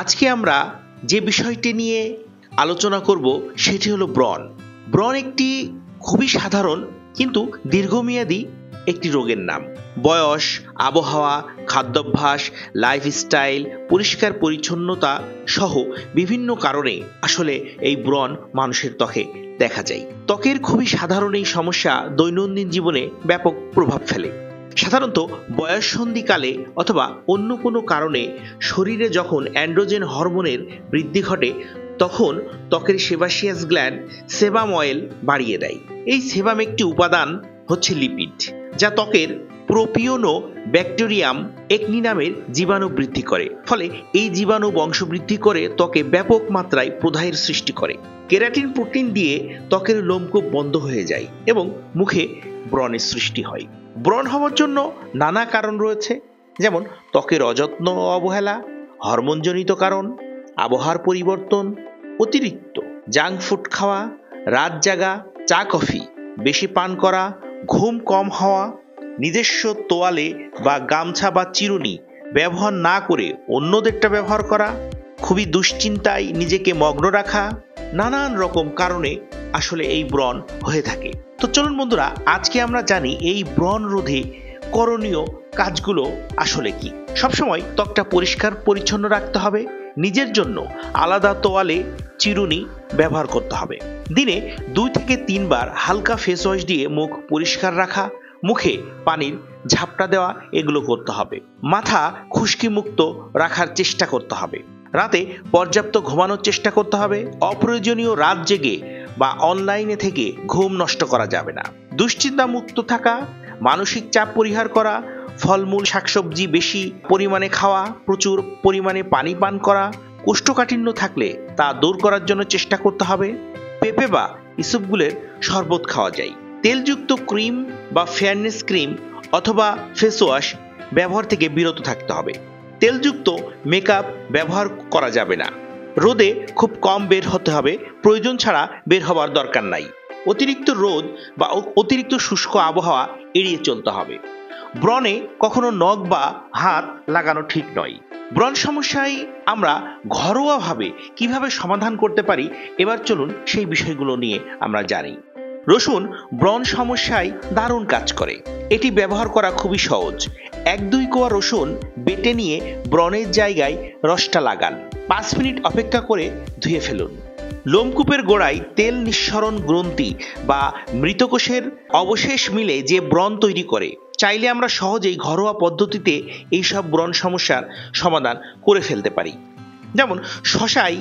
আজকে আমরা যে বিষয়টি নিয়ে আলোচনা করব সেটি হলো ব্রণ। ব্রণ একটি খুবই সাধারণ কিন্তু দীর্ঘমেয়াদী একটি রোগের নাম। বয়স, আবহাওয়া, খাদ্যাভ্যাস, লাইফস্টাইল, পরিষ্কার পরিচ্ছন্নতা সহ বিভিন্ন কারণে আসলে এই ব্রণ মানুষের ত্বকে দেখা যায়। ত্বকের খুবই সাধারণ এই সমস্যা দৈনন্দিন জীবনে ব্যাপক প্রভাব ফেলে। সাধারণত বয়ঃসন্ধিকালে অথবা অন্য কোনো কারণে শরীরে যখন অ্যান্ড্রোজেন হরমোনের বৃদ্ধি ঘটে তখন ত্বকের সেবাসিয়াস গ্ল্যান্ড সেবাম অয়েল বাড়িয়ে দেয়। এই সেবাম একটি উপাদান হচ্ছে লিপিড, যা ত্বকের প্রোপিওনো ব্যাকটেরিয়াম একনি নামের জীবাণু বৃদ্ধি করে। ফলে এই জীবাণু বংশবৃদ্ধি করে ত্বকে ব্যাপক মাত্রায় প্রদাহের সৃষ্টি করে। কেরাটিন প্রোটিন দিয়ে ত্বকের লোমকূপ বন্ধ হয়ে যায় এবং মুখে ব্রণের সৃষ্টি হয়। ব্রণ হওয়ার জন্য নানা কারণ রয়েছে, যেমন ত্বকের অযত্ন ও অবহেলা, হরমোনজনিত কারণ, আবহাওয়ার পরিবর্তন, অতিরিক্ত জাঙ্ক ফুড খাওয়া, রাত জাগা, চা কফি বেশি পান করা, ঘুম কম হওয়া, নিজস্ব তোয়ালে বা গামছা বা চিরুনি ব্যবহার না করে অন্যদেরটা ব্যবহার করা, খুবই দুশ্চিন্তায় নিজেকে মগ্ন রাখা, নানান রকম কারণে আসলে এই ব্রণ হয়ে থাকে। তো চলুন বন্ধুরা, আজকে আমরা জানি এই ব্রণ রোধে করণীয় কাজগুলো আসলে কি। সবসময় ত্বকটা পরিষ্কার পরিচ্ছন্ন রাখতে হবে। নিজের জন্য আলাদা তোয়ালে, চিরুনি ব্যবহার করতে হবে। দিনে 2 থেকে 3 বার হালকা ফেস ওয়াশ দিয়ে মুখ পরিষ্কার রাখা, মুখে পানির ঝাপটা দেওয়া, এগুলো করতে হবে। মাথা খুশকি মুক্ত রাখার চেষ্টা করতে হবে। রাতে পর্যাপ্ত ঘুমানোর চেষ্টা করতে হবে। অপ্রয়োজনীয় রাত জেগে বা অনলাইনে থেকে ঘুম নষ্ট করা যাবে না। দুশ্চিন্তা মুক্ত থাকা, মানসিক চাপ পরিহার করা, ফলমূল শাকসবজি বেশি পরিমাণে খাওয়া, প্রচুর পরিমাণে পানি পান করা, কোষ্ঠকাঠিন্য থাকলে তা দূর করার জন্য চেষ্টা করতে হবে। পেঁপে বা ইসবগুলের শরবত খাওয়া যায়। তেলযুক্ত ক্রিম বা ফেয়ারনেস ক্রিম অথবা ফেস ওয়াশ ব্যবহার থেকে বিরত থাকতে হবে। তেলযুক্ত মেকআপ ব্যবহার করা যাবে না। রোদে খুব কম বের হতে হবে, প্রয়োজন ছাড়া বের হওয়ার দরকার নাই। অতিরিক্ত রোদ বা অতিরিক্ত শুষ্ক আবহাওয়া এড়িয়ে চলতে হবে। ব্রণে কখনো নখ বা হাত লাগানো ঠিক নয়। ব্রণ সমস্যায় আমরা ঘরোয়াভাবে কিভাবে সমাধান করতে পারি, এবার চলুন সেই বিষয়গুলো নিয়ে আমরা জানি। রসুন ব্রণ সমস্যায় দারুণ কাজ করে। এটি ব্যবহার করা খুবই সহজ। 1-2 কোয়া রসুন বেটে নিয়ে ব্রণের জায়গায় রসটা লাগান। 5 মিনিট অপেক্ষা করে ধুয়ে ফেলুন। লোমকূপের গোড়ায় তেল নিঃসরণ গ্রন্থি বা মৃতকোষের অবশেষ মিলে যে ব্রণ তৈরি করে। চাইলে আমরা সহজেই ঘরোয়া পদ্ধতিতে এইসব ব্রণ সমস্যার সমাধান করে ফেলতে পারি। যেমন শশায়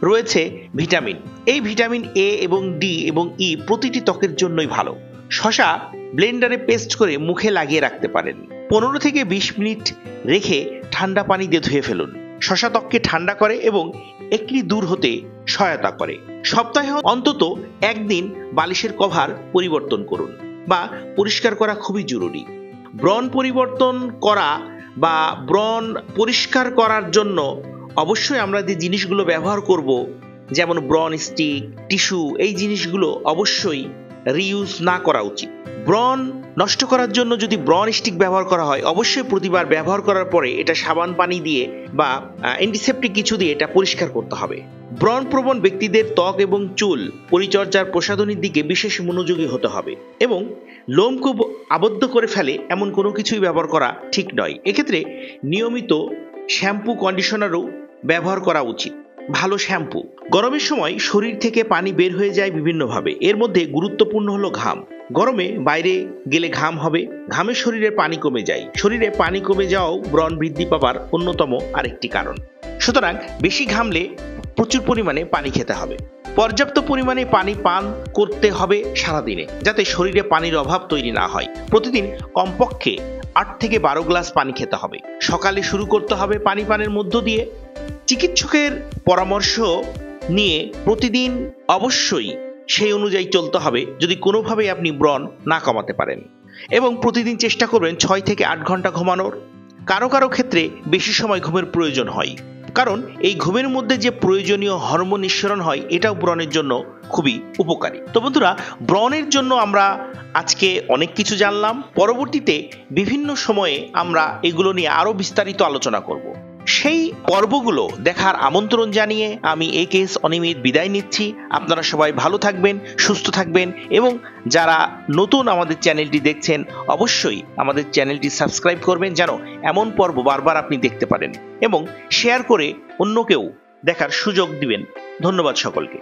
রয়েছে ভিটামিন। এই ভিটামিন এ এবং ডি এবং ই প্রতিটি ত্বকের জন্যই ভালো। শশা ব্লেন্ডারে পেস্ট করে মুখে লাগিয়ে রাখতে পারেন। 15 থেকে 20 মিনিট রেখে ঠান্ডা পানি দিয়ে ধুয়ে ফেলুন। শশা ত্বককে ঠান্ডা করে এবং একনি দূর হতে সহায়তা করে। সপ্তাহে অন্তত 1 দিন বালিশের কভার পরিবর্তন করুন বা পরিষ্কার করা খুবই জরুরি। ব্রণ পরিবর্তন করা বা ব্রণ পরিষ্কার করার জন্য অবশ্যই আমরা যে জিনিসগুলো ব্যবহার করব, যেমন ব্রণ স্টিক, টিস্যু, এই জিনিসগুলো অবশ্যই রিইউজ না করা উচিত। ব্রণ নষ্ট করার জন্য যদি ব্রণ স্টিক ব্যবহার করা হয়, অবশ্যই প্রতিবার ব্যবহার করার পরে এটা সাবান পানি দিয়ে বা অ্যান্টিসেপ্টিক কিছু দিয়ে এটা পরিষ্কার করতে হবে। ব্রণ প্রবণ ব্যক্তিদের ত্বক এবং চুল পরিচর্যার প্রসাধনীর দিকে বিশেষ মনোযোগী হতে হবে এবং লোমকূপ আবদ্ধ করে ফেলে এমন কোনো কিছুই ব্যবহার করা ঠিক নয়। এক্ষেত্রে নিয়মিত শ্যাম্পু, কন্ডিশনারও ব্যবহার করা উচিত। ভালো শ্যাম্পু। গরমের সময় শরীর থেকে পানি বের হয়ে যায় বিভিন্নভাবে। এর মধ্যে গুরুত্বপূর্ণ হলো ঘাম। গরমে বাইরে গেলে ঘাম হবে, ঘামে শরীরে পানি কমে যায়। শরীরে পানি কমে যাওয়াও ব্রণ বৃদ্ধি পাবার অন্যতম আরেকটি কারণ। সুতরাং বেশি ঘামলে প্রচুর পরিমাণে পানি খেতে হবে। পর্যাপ্ত পরিমাণে পানি পান করতে হবে সারাদিনে, যাতে শরীরে পানির অভাব তৈরি না হয়। প্রতিদিন কমপক্ষে 8 থেকে 12 গ্লাস পানি খেতে হবে। সকালে শুরু করতে হবে পানি পানের মধ্য দিয়ে। চিকিৎসকের পরামর্শ নিয়ে প্রতিদিন অবশ্যই সেই অনুযায়ী চলতে হবে যদি কোনোভাবেই আপনি ব্রণ না কমাতে পারেন। এবং প্রতিদিন চেষ্টা করবেন 6 থেকে 8 ঘন্টা ঘুমানোর। কারো কারো ক্ষেত্রে বেশি সময় ঘুমের প্রয়োজন হয়, কারণ এই ঘুমের মধ্যে যে প্রয়োজনীয় হরমোন নিঃসরণ হয় এটাও ব্রণের জন্য খুবই উপকারী। তো বন্ধুরা, ব্রণের জন্য আমরা আজকে অনেক কিছু জানলাম। পরবর্তীতে বিভিন্ন সময়ে আমরা এগুলো নিয়ে আরো বিস্তারিত আলোচনা করব। সেই পর্বগুলো দেখার আমন্ত্রণ জানিয়ে আমি AK অনিমিত বিদায় নিচ্ছি। আপনারা সবাই ভালো থাকবেন, সুস্থ থাকবেন এবং যারা নতুন আমাদের চ্যানেলটি দেখছেন অবশ্যই আমাদের চ্যানেলটি সাবস্ক্রাইব করবেন যেন এমন পর্ব বারবার আপনি দেখতে পারেন এবং শেয়ার করে অন্যকেও দেখার সুযোগ দিবেন। ধন্যবাদ সকলকে।